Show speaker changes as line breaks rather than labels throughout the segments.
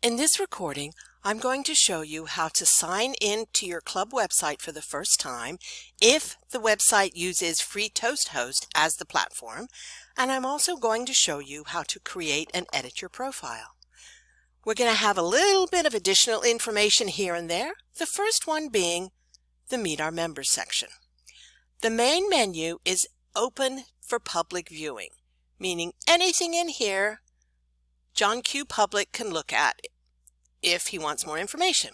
In this recording, I'm going to show you how to sign in to your club website for the first time if the website uses Free Toast Host as the platform, and I'm also going to show you how to create and edit your profile. We're going to have a little bit of additional information here and there, the first one being the Meet Our Members section. The main menu is open for public viewing, meaning anything in here John Q. Public can look at if he wants more information.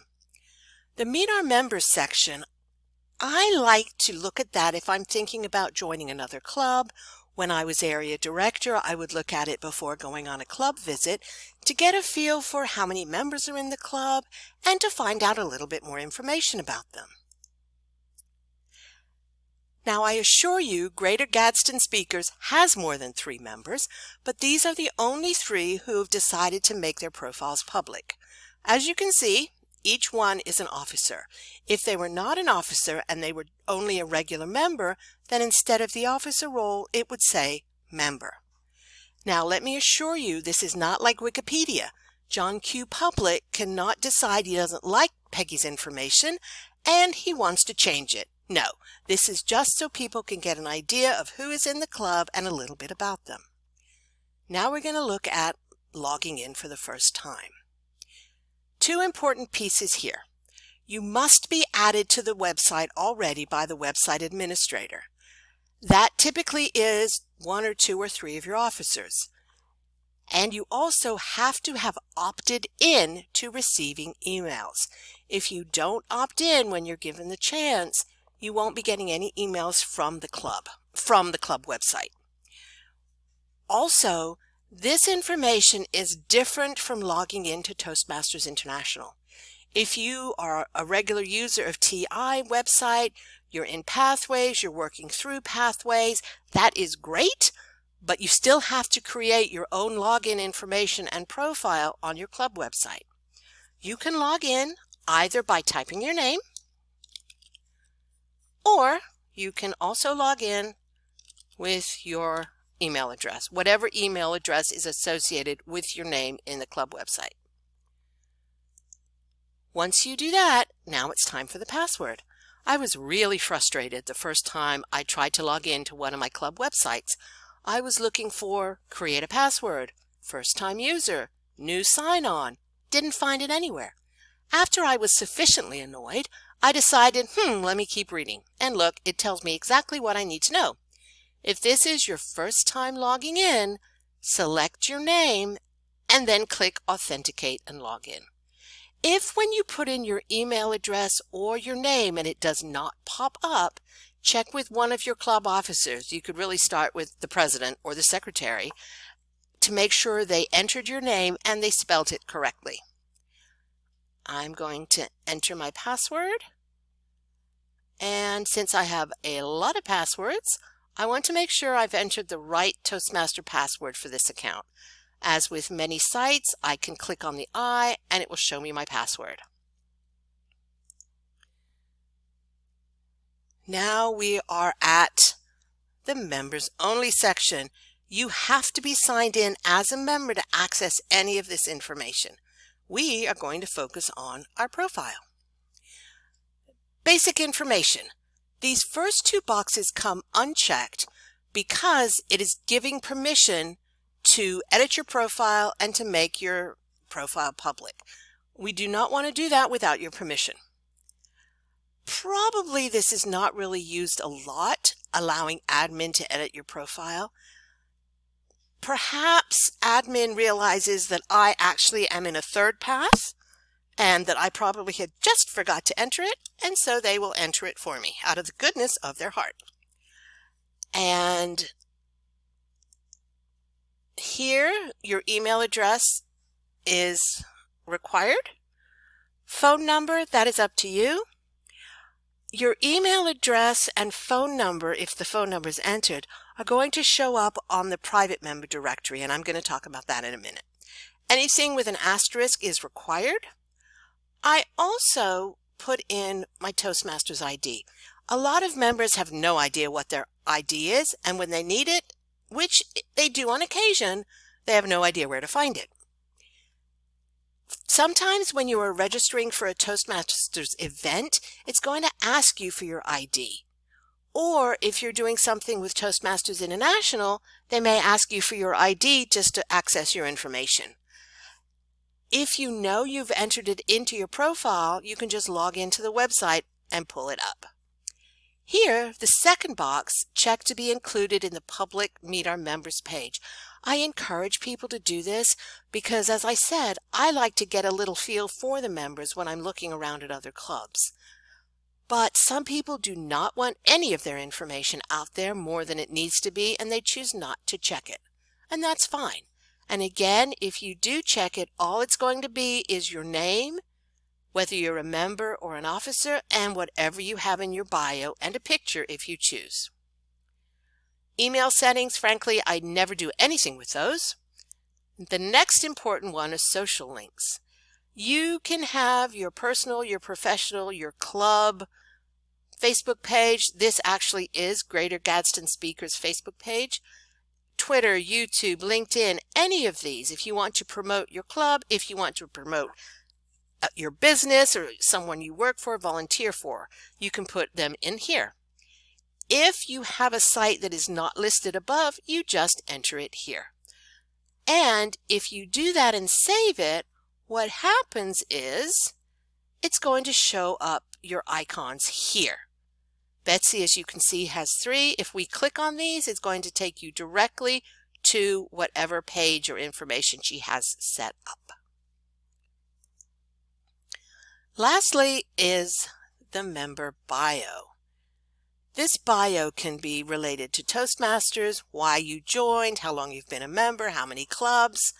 The Meet Our Members section, I like to look at that if I'm thinking about joining another club. When I was area director, I would look at it before going on a club visit to get a feel for how many members are in the club and to find out a little bit more information about them. Now, I assure you, Greater Gadsden Speakers has more than 3 members, but these are the only 3 who have decided to make their profiles public. As you can see, each one is an officer. If they were not an officer and they were only a regular member, then instead of the officer role, it would say member. Now, let me assure you, this is not like Wikipedia. John Q. Public cannot decide he doesn't like Peggy's information and he wants to change it. No, this is just so people can get an idea of who is in the club and a little bit about them. Now we're going to look at logging in for the first time. 2 important pieces here. You must be added to the website already by the website administrator. That typically is 1 or 2 or 3 of your officers. And you also have to have opted in to receiving emails. If you don't opt in when you're given the chance, you won't be getting any emails from the club website. Also, this information is different from logging into Toastmasters International. If you are a regular user of TI website, you're in Pathways, you're working through Pathways, that is great, but you still have to create your own login information and profile on your club website. You can log in either by typing your name, or you can also log in with your email address, whatever email address is associated with your name in the club website. Once you do that, now it's time for the password. I was really frustrated the first time I tried to log in to one of my club websites. I was looking for create a password, first time user, new sign-on, didn't find it anywhere. After I was sufficiently annoyed, I decided, let me keep reading. And look, it tells me exactly what I need to know. If this is your first time logging in, select your name and then click Authenticate and log in. If when you put in your email address or your name and it does not pop up, check with one of your club officers. You could really start with the president or the secretary to make sure they entered your name and they spelled it correctly. I'm going to enter my password. And since I have a lot of passwords, I want to make sure I've entered the right Toastmaster password for this account. As with many sites, I can click on the I and it will show me my password. Now we are at the members only section. You have to be signed in as a member to access any of this information. We are going to focus on our profile. Basic information. These first 2 boxes come unchecked because it is giving permission to edit your profile and to make your profile public. We do not want to do that without your permission. Probably this is not really used a lot, allowing admin to edit your profile. Perhaps admin realizes that I actually am in a 3rd path and that I probably had just forgot to enter it, and so they will enter it for me out of the goodness of their heart. And here, your email address is required. Phone number, that is up to you. Your email address and phone number, if the phone number is entered, are going to show up on the private member directory, and I'm going to talk about that in a minute. Anything with an asterisk is required. I also put in my Toastmasters ID. A lot of members have no idea what their ID is, and when they need it, which they do on occasion, they have no idea where to find it. Sometimes when you are registering for a Toastmasters event, it's going to ask you for your ID. Or if you're doing something with Toastmasters International, they may ask you for your ID just to access your information. If you know you've entered it into your profile, you can just log into the website and pull it up. Here, the second box, check to be included in the public Meet Our Members page. I encourage people to do this because, as I said, I like to get a little feel for the members when I'm looking around at other clubs. But some people do not want any of their information out there more than it needs to be, and they choose not to check it. And that's fine. And again, if you do check it, all it's going to be is your name, whether you're a member or an officer, and whatever you have in your bio, and a picture if you choose. Email settings, frankly, I never do anything with those. The next important one is social links. You can have your personal, your professional, your club Facebook page. This actually is Greater Gadsden Speakers Facebook page. Twitter, YouTube, LinkedIn, any of these. If you want to promote your club, if you want to promote your business or someone you work for, volunteer for, you can put them in here. If you have a site that is not listed above, you just enter it here. And if you do that and save it, what happens is it's going to show up your icons here. Betsy, as you can see, has 3. If we click on these, it's going to take you directly to whatever page or information she has set up. Lastly is the member bio. This bio can be related to Toastmasters, why you joined, how long you've been a member, how many clubs,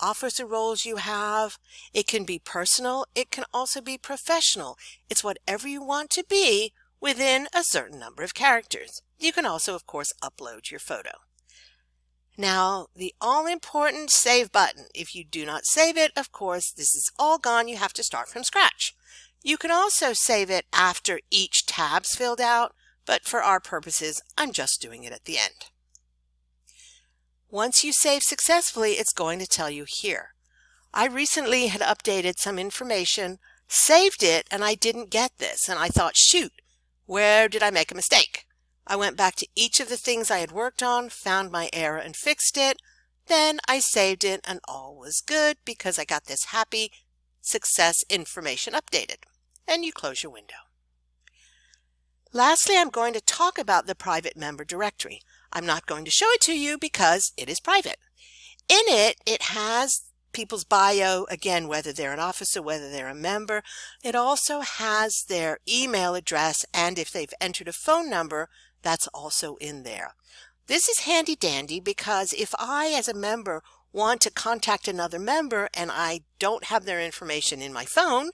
officer roles you have. It can be personal. It can also be professional. It's whatever you want to be within a certain number of characters. You can also, of course, upload your photo. Now, the all-important save button. If you do not save it, of course, this is all gone. You have to start from scratch. You can also save it after each tab's filled out, but for our purposes, I'm just doing it at the end. Once you save successfully, it's going to tell you here. I recently had updated some information, saved it, and I didn't get this. And I thought, shoot, where did I make a mistake? I went back to each of the things I had worked on, found my error and fixed it. Then I saved it and all was good because I got this happy success information updated. And you close your window. Lastly, I'm going to talk about the private member directory. I'm not going to show it to you because it is private. In it, it has people's bio, again, whether they're an officer, whether they're a member. It also has their email address, and if they've entered a phone number, that's also in there. This is handy dandy because if I, as a member, want to contact another member and I don't have their information in my phone,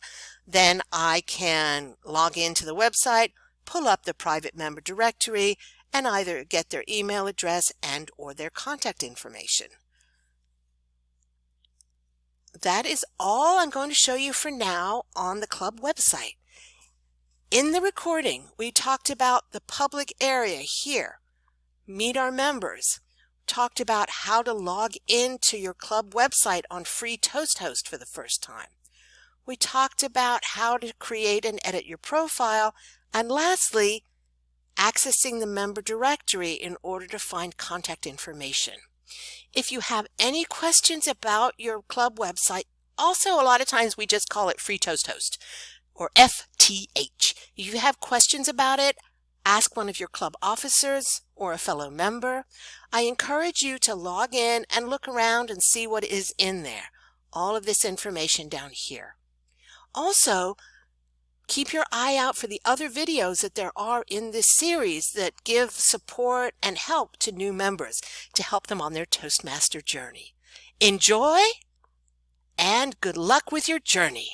then I can log into the website, pull up the private member directory, and either get their email address and or their contact information. That is all I'm going to show you for now on the club website. In the recording, we talked about the public area here, Meet Our Members, talked about how to log into your club website on free ToastHost for the first time. We talked about how to create and edit your profile, and lastly, accessing the member directory in order to find contact information. If you have any questions about your club website, also a lot of times we just call it Free ToastHost or FTH. If you have questions about it, ask one of your club officers or a fellow member. I encourage you to log in and look around and see what is in there. All of this information down here. Also, keep your eye out for the other videos that there are in this series that give support and help to new members to help them on their Toastmaster journey. Enjoy and good luck with your journey.